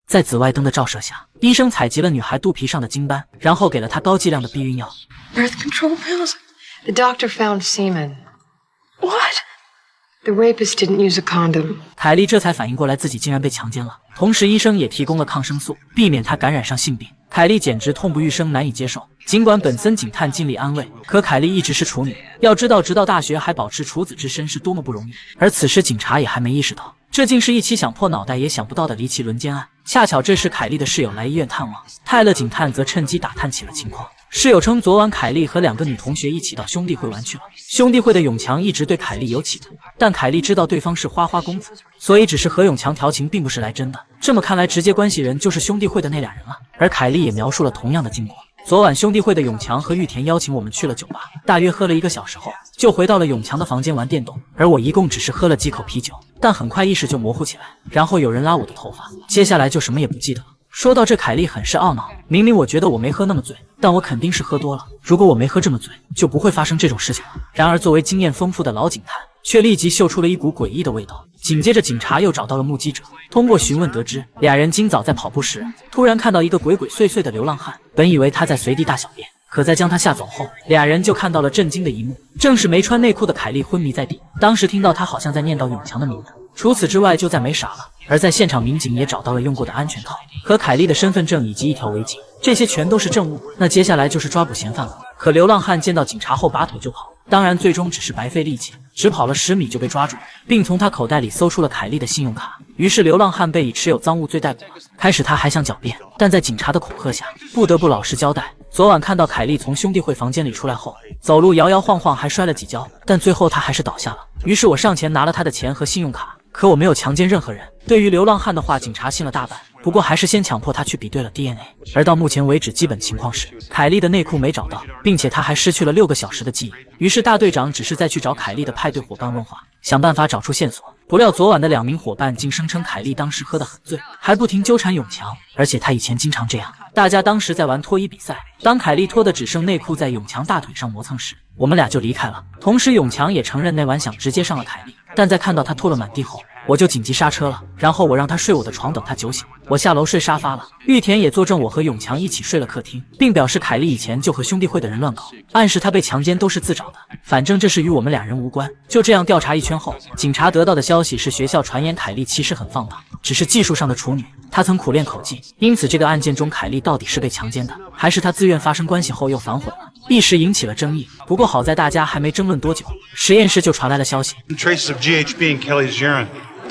在紫外灯的照射下，医生采集了女孩肚皮上的精斑，然后给了她高剂量的避孕药。Birth control pills. The doctor found semen. What?The rapist didn't use a condom. 凯莉这才反应过来自己竟然被强奸了，同时医生也提供了抗生素，避免她感染上性病。凯莉简直痛不欲生，难以接受。尽管本森警探尽力安慰，可凯莉一直是处女。要知道，直到大学还保持处子之身是多么不容易。而此时警察也还没意识到，这竟是一起想破脑袋也想不到的离奇轮奸案。恰巧这时凯莉的室友来医院探望，泰勒警探则趁机打探起了情况。室友称，昨晚凯莉和2个女同学一起到兄弟会玩去了。兄弟会的永强一直对凯莉有企图，但凯莉知道对方是花花公子，所以只是和永强调情，并不是来真的。这么看来，直接关系人就是兄弟会的那2人了。而凯莉也描述了同样的经过。昨晚兄弟会的永强和玉田邀请我们去了酒吧，大约喝了1个小时后，就回到了永强的房间玩电动，而我一共只是喝了几口啤酒，但很快意识就模糊起来，然后有人拉我的头发，接下来就什么也不记得了。说到这，凯莉很是懊恼，明明我觉得我没喝那么醉，但我肯定是喝多了。如果我没喝这么醉，就不会发生这种事情了。然而作为经验丰富的老警探，却立即嗅出了一股诡异的味道。紧接着警察又找到了目击者，通过询问得知，2人今早在跑步时突然看到一个鬼鬼祟祟的流浪汉，本以为他在随地大小便，可在将他吓走后，2人就看到了震惊的一幕，正是没穿内裤的凯莉昏迷在地。当时听到他好像在念叨永强的名字，除此之外就再没啥了。而在现场，民警也找到了用过的安全套和凯莉的身份证以及一条围巾，这些全都是证物。那接下来就是抓捕嫌犯了。可流浪汉见到警察后拔腿就跑，当然最终只是白费力气，只跑了10米就被抓住，并从他口袋里搜出了凯莉的信用卡。于是流浪汉被以持有赃物罪逮捕了。开始他还想狡辩，但在警察的恐吓下，不得不老实交代。昨晚看到凯莉从兄弟会房间里出来后，走路摇摇晃晃，还摔了几跤，但最后他还是倒下了。于是我上前拿了他的钱和信用卡，可我没有强奸任何人。对于流浪汉的话，警察信了大半，不过还是先强迫他去比对了 DNA。而到目前为止，基本情况是凯莉的内裤没找到，并且他还失去了6个小时的记忆。于是大队长只是再去找凯莉的派对伙伴问话，想办法找出线索。不料昨晚的2名伙伴竟声称凯莉当时喝得很醉，还不停纠缠永强，而且他以前经常这样。大家当时在玩脱衣比赛，当凯莉脱的只剩内裤在永强大腿上磨蹭时，我们俩就离开了。同时永强也承认那晚想直接上了凯莉，但在看到她脱了满地后，我就紧急刹车了，然后我让他睡我的床，等他酒醒，我下楼睡沙发了。玉田也作证，我和永强一起睡了客厅，并表示凯莉以前就和兄弟会的人乱搞，暗示他被强奸都是自找的，反正这事与我们2人无关。就这样调查一圈后，警察得到的消息是学校传言凯莉其实很放荡，只是技术上的处女，她曾苦练口技，因此这个案件中凯莉到底是被强奸的，还是她自愿发生关系后又反悔了，一时引起了争议。不过好在大家还没争论多久，实验室就传来了消息，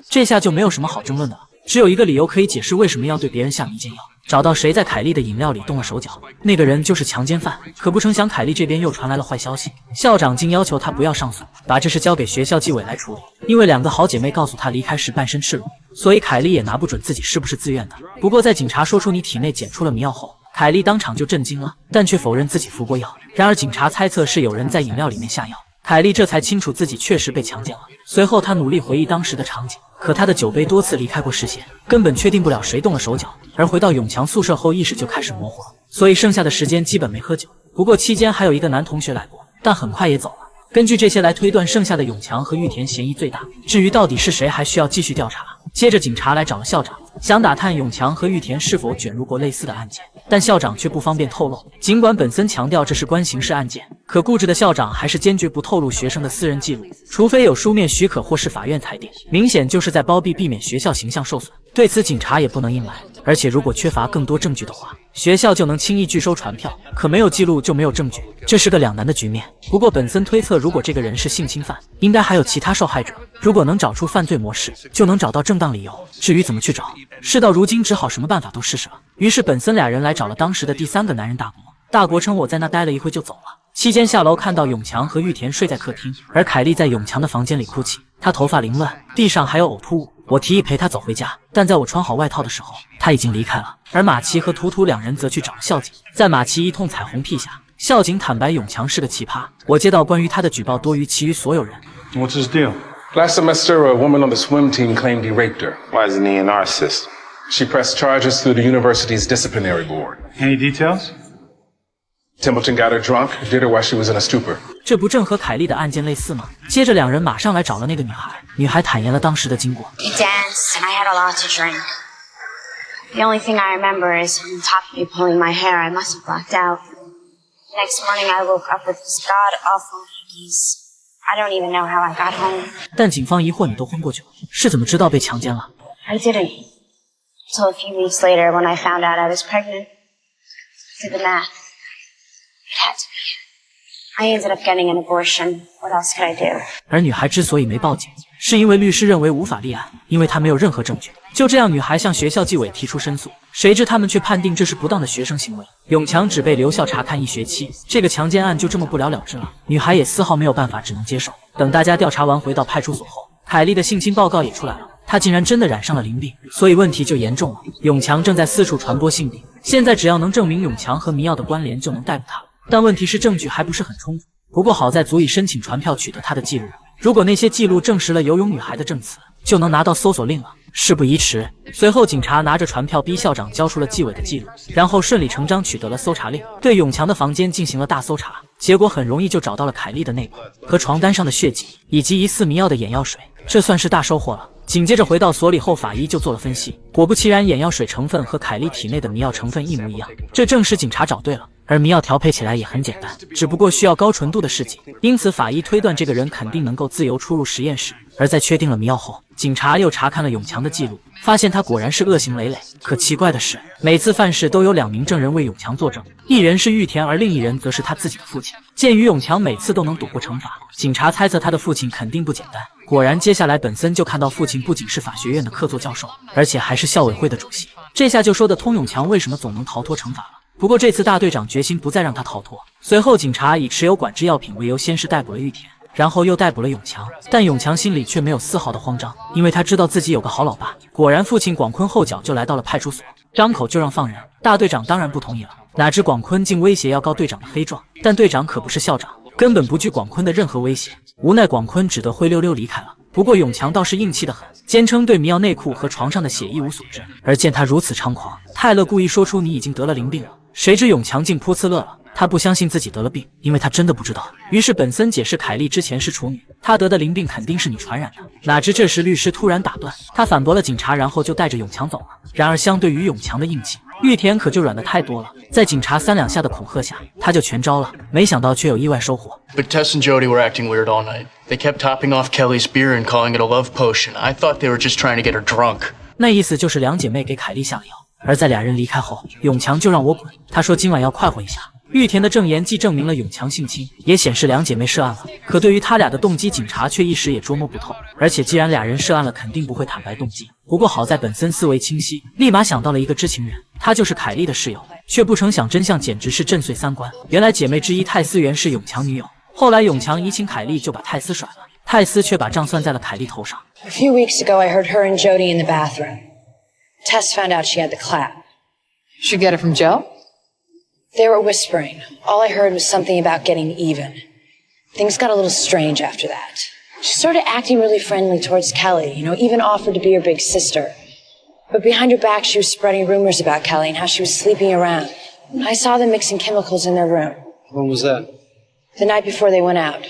这下就没有什么好争论的了，只有一个理由可以解释为什么要对别人下迷奸药，找到谁在凯莉的饮料里动了手脚，那个人就是强奸犯。可不成想凯莉这边又传来了坏消息，校长竟要求她不要上诉，把这事交给学校纪委来处理。因为2个好姐妹告诉她离开时半身赤裸，所以凯莉也拿不准自己是不是自愿的。不过在警察说出你体内检出了迷药后，凯莉当场就震惊了，但却否认自己服过药。然而警察猜测是有人在饮料里面下药，凯莉这才清楚自己确实被强奸了。随后她努力回忆当时的场景，可她的酒杯多次离开过视线，根本确定不了谁动了手脚。而回到永强宿舍后，意识就开始模糊了，所以剩下的时间基本没喝酒。不过期间还有一个男同学来过，但很快也走了。根据这些来推断，剩下的永强和玉田嫌疑最大，至于到底是谁还需要继续调查。接着警察来找了校长，想打探永强和玉田是否卷入过类似的案件，但校长却不方便透露。尽管本森强调这是关刑事案件，可固执的校长还是坚决不透露学生的私人记录，除非有书面许可或是法院裁定，明显就是在包庇，避免学校形象受损。对此警察也不能硬来，而且如果缺乏更多证据的话，学校就能轻易拒收传票，可没有记录就没有证据，这是个两难的局面。不过本森推测，如果这个人是性侵犯，应该还有其他受害者，如果能找出犯罪模式，就能找到正当理由。至于怎么去找，事到如今只好什么办法都试试了。于是本森俩人来找了当时的第3个男人大国。大国称我在那待了一会就走了，期间下楼看到永强和玉田睡在客厅，而凯莉在永强的房间里哭泣，她头发凌乱，地上还有呕吐物。我提议陪她走回家，但在我穿好外套的时候，她已经离开了。而马奇和图图两人则去找了校警，在马奇一通彩虹屁下，校警坦白永强是个奇葩，我接到关于他的举报多于其余所有人。 What's his deal? Last semester, a woman on the swim team claimed he raped her. Why isn't he a narcissist? She pressed charges through the university's disciplinary board. Any details? Templeton got her drunk, did her while she was in a stupor. 这不正和凯莉的案件类似吗？接着两人马上来找了那个女孩，女孩坦言了当时的经过。We danced and I had a lot to drink. The only thing I remember is on top of me pulling my hair. I must have blacked out. Next morning, I woke up with this god-awful headache. I don't even know how I got home. 但警方疑惑你都昏过去了，是怎么知道被强奸了？ I didn't. Until a few weeks later, when I found out I was pregnant, I did the math. It had to be. I ended up getting an abortion. What else could I do? 而女孩之所以没报警，是因为律师认为无法立案，因为她没有任何证据。就这样，女孩向学校纪委提出申诉，谁知他们却判定这是不当的学生行为。永强只被留校查看1学期，这个强奸案就这么不了了之了。女孩也丝毫没有办法，只能接受。等大家调查完回到派出所后，凯莉的性侵报告也出来了，她竟然真的染上了淋病，所以问题就严重了。永强正在四处传播性病，现在只要能证明永强和迷药的关联，就能逮捕他了。但问题是证据还不是很充足，不过好在足以申请传票取得他的记录。如果那些记录证实了游泳女孩的证词，就能拿到搜索令了。事不宜迟，随后警察拿着传票逼校长交出了纪委的记录，然后顺理成章取得了搜查令，对永强的房间进行了大搜查。结果很容易就找到了凯莉的内裤和床单上的血迹，以及疑似迷药的眼药水，这算是大收获了。紧接着回到所里后，法医就做了分析，果不其然，眼药水成分和凯莉体内的迷药成分一模一样，这证实警察找对了。而迷药调配起来也很简单，只不过需要高纯度的试剂，因此法医推断这个人肯定能够自由出入实验室。而在确定了迷药后，警察又查看了永强的记录，发现他果然是恶行累累。可奇怪的是，每次犯事都有2名证人为永强作证，一人是玉田，而另一人则是他自己的父亲。鉴于永强每次都能躲过惩罚，警察猜测他的父亲肯定不简单。果然，接下来本森就看到父亲不仅是法学院的客座教授，而且还是校委会的主席，这下就说得通永强为什么总能逃脱惩罚了。不过这次大队长决心不再让他逃脱，随后警察以持有管制药品为由，先是逮捕了玉田，然后又逮捕了永强。但永强心里却没有丝毫的慌张，因为他知道自己有个好老爸。果然，父亲广坤后脚就来到了派出所，张口就让放人。大队长当然不同意了，哪知广坤竟威胁要告队长的黑状，但队长可不是校长，根本不惧广坤的任何威胁。无奈广坤只得灰溜溜离开了。不过永强倒是硬气得很，坚称对迷药内裤和床上的血一无所知。而见他如此猖狂，泰勒故意说出你已经得了淋病了。谁知永强竟泼刺乐了，他不相信自己得了病，因为他真的不知道。于是本森解释凯莉之前是处女，她得的淋病肯定是你传染的。哪知这时律师突然打断他，反驳了警察，然后就带着永强走了。然而相对于永强的硬气，玉田可就软得太多了。在警察3两下的恐吓下，他就全招了。没想到却有意外收获。 But Tess and Jody were acting weird all night. They kept topping off Kelly's beer and calling it a love potion. I thought they were just trying to get her drunk. 那意思就是2姐妹给凯莉下了药。而在2人离开后，永强就让我滚，他说今晚要快活一下。玉田的证言既证明了永强性侵，也显示2姐妹涉案了。可对于他俩的动机，警察却一时也捉摸不透。而且既然2人涉案了，肯定不会坦白动机。不过好在本森思维清晰，立马想到了一个知情人，他就是凯莉的室友。却不成想真相简直是震碎3观。原来姐妹之一泰斯原是永强女友，后来永强移情凯莉，就把泰斯甩了，泰斯却把账算在了凯莉头上。 A few weeks ago, I heard her and Jody in the bathroom. Tess found out she had the clap. She get it from Joe? They were whispering. All I heard was something about getting even. Things got a little strange after that. She started acting really friendly towards Kelly, even offered to be her big sister. But behind her back, she was spreading rumors about Kelly and how she was sleeping around. I saw them mixing chemicals in their room. When was that? The night before they went out.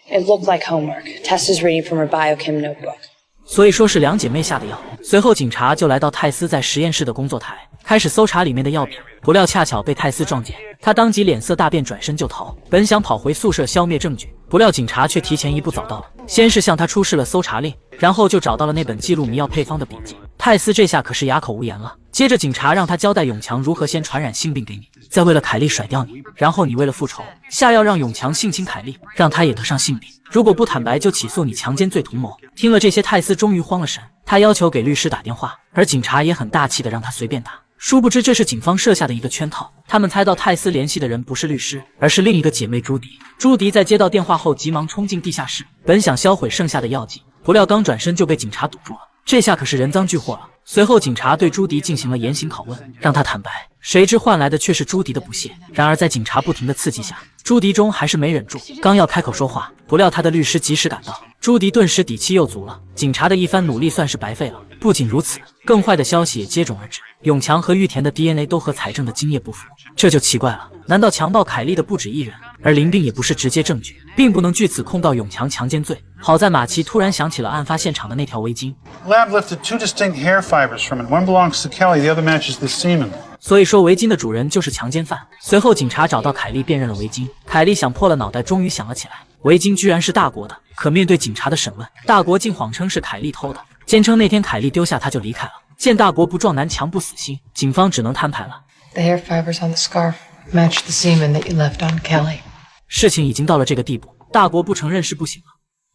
It looked like homework. Tess was reading from her biochem notebook. 所以说是2姐妹下的药。随后警察就来到泰斯在实验室的工作台，开始搜查里面的药品。不料恰巧被泰斯撞见，他当即脸色大变，转身就逃。本想跑回宿舍消灭证据，不料警察却提前1步早到了，先是向他出示了搜查令，然后就找到了那本记录迷药配方的笔记。泰斯这下可是哑口无言了。接着警察让他交代永强如何先传染性病给你，再为了凯莉甩掉你，然后你为了复仇下药让永强性侵凯莉，让他也得上性病。如果不坦白，就起诉你强奸罪同谋。听了这些，泰斯终于慌了神，他要求给律师打电话，而警察也很大气的让他随便打。殊不知这是警方设下的一个圈套，他们猜到泰斯联系的人不是律师，而是另一个姐妹朱迪。朱迪在接到电话后急忙冲进地下室，本想销毁剩下的药剂，不料刚转身就被警察堵住了。这下可是人赃俱获了。随后警察对朱迪进行了严刑拷问，让他坦白，谁知换来的却是朱迪的不屑。然而在警察不停的刺激下，朱迪终还是没忍住，刚要开口说话，不料他的律师及时赶到，朱迪顿时底气又足了。警察的一番努力算是白费了。不仅如此，更坏的消息也接踵而至，永强和玉田的 DNA 都和财政的精液不符，这就奇怪了，难道强暴凯莉的不止一人？而林病也不是直接证据，并不能据此控告永强强奸罪。好在马奇突然想起了案发现场的那条围巾。Lab lifted 2 distinct hair fibers from it. One belongs to Kelly, the other matches the semen. 所以说围巾的主人就是强奸犯。随后警察找到凯莉，辨认了围巾。凯莉想破了脑袋，终于想了起来，围巾居然是大国的。可面对警察的审问，大国竟谎称是凯莉偷的，坚称那天凯莉丢下他就离开了。见大国不撞南墙不死心，警方只能摊牌了。The hair fibers on the scarf match the semen that you left on Kelly. 事情已经到了这个地步，大国不承认是不行了。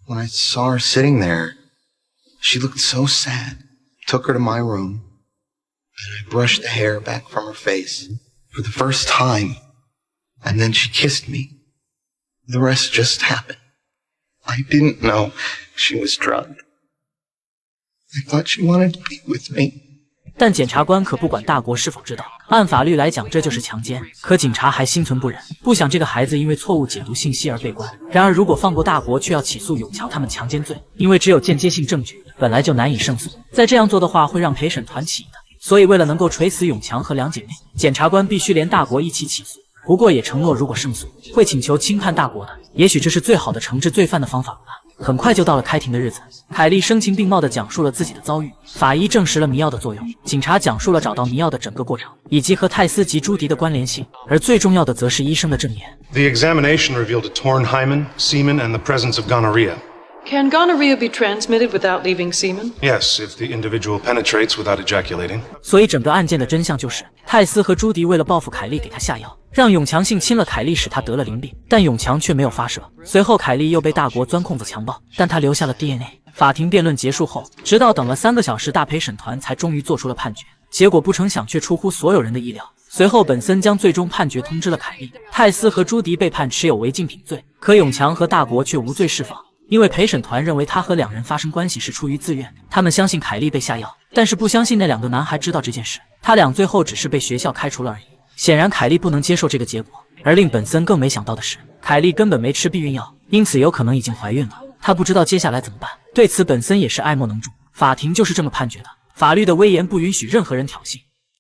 When I saw her sitting there, she looked so sad. Took her to my room, and I brushed the hair back from her face for the first time, and then she kissed me. The rest just happened. I didn't know she was drugged. I thought she wanted to be with me. 但检察官可不管大国是否知道，按法律来讲这就是强奸。可警察还心存不忍，不想这个孩子因为错误解读信息而被关。然而如果放过大国，却要起诉永强他们强奸罪，因为只有间接性证据，本来就难以胜诉。再这样做的话，会让陪审团起疑的。所以为了能够锤死永强和两姐妹，检察官必须连大国一起起诉。不过也承诺，如果胜诉，会请求轻判大国的。也许这是最好的惩治罪犯的方法了吧。很快就到了开庭的日子，凯莉声情并茂地讲述了自己的遭遇，法医证实了迷药的作用，警察讲述了找到迷药的整个过程，以及和泰斯及朱迪的关联性，而最重要的则是医生的证言。The examination revealed a torn hymen, semen, and the presence of gonorrhea. Can gonorrhea be transmitted without leaving semen? Yes, if the individual penetrates without ejaculating. 所以整个案件的真相就是，泰斯和朱迪为了报复凯莉，给他下药，让永强性侵了凯莉，使他得了淋病，但永强却没有发射。随后凯莉又被大国钻空子强暴，但他留下了 DNA。法庭辩论结束后，直到等了3个小时，大陪审团才终于做出了判决。结果不成想却出乎所有人的意料。随后本森将最终判决通知了凯莉，泰斯和朱迪被判持有违禁品罪，可永强和大国却无罪释放。因为陪审团认为他和两人发生关系是出于自愿，他们相信凯莉被下药，但是不相信那2个男孩知道这件事。他俩最后只是被学校开除了而已。显然凯莉不能接受这个结果，而令本森更没想到的是，凯莉根本没吃避孕药，因此有可能已经怀孕了。他不知道接下来怎么办，对此本森也是爱莫能助。法庭就是这么判决的，法律的威严不允许任何人挑衅。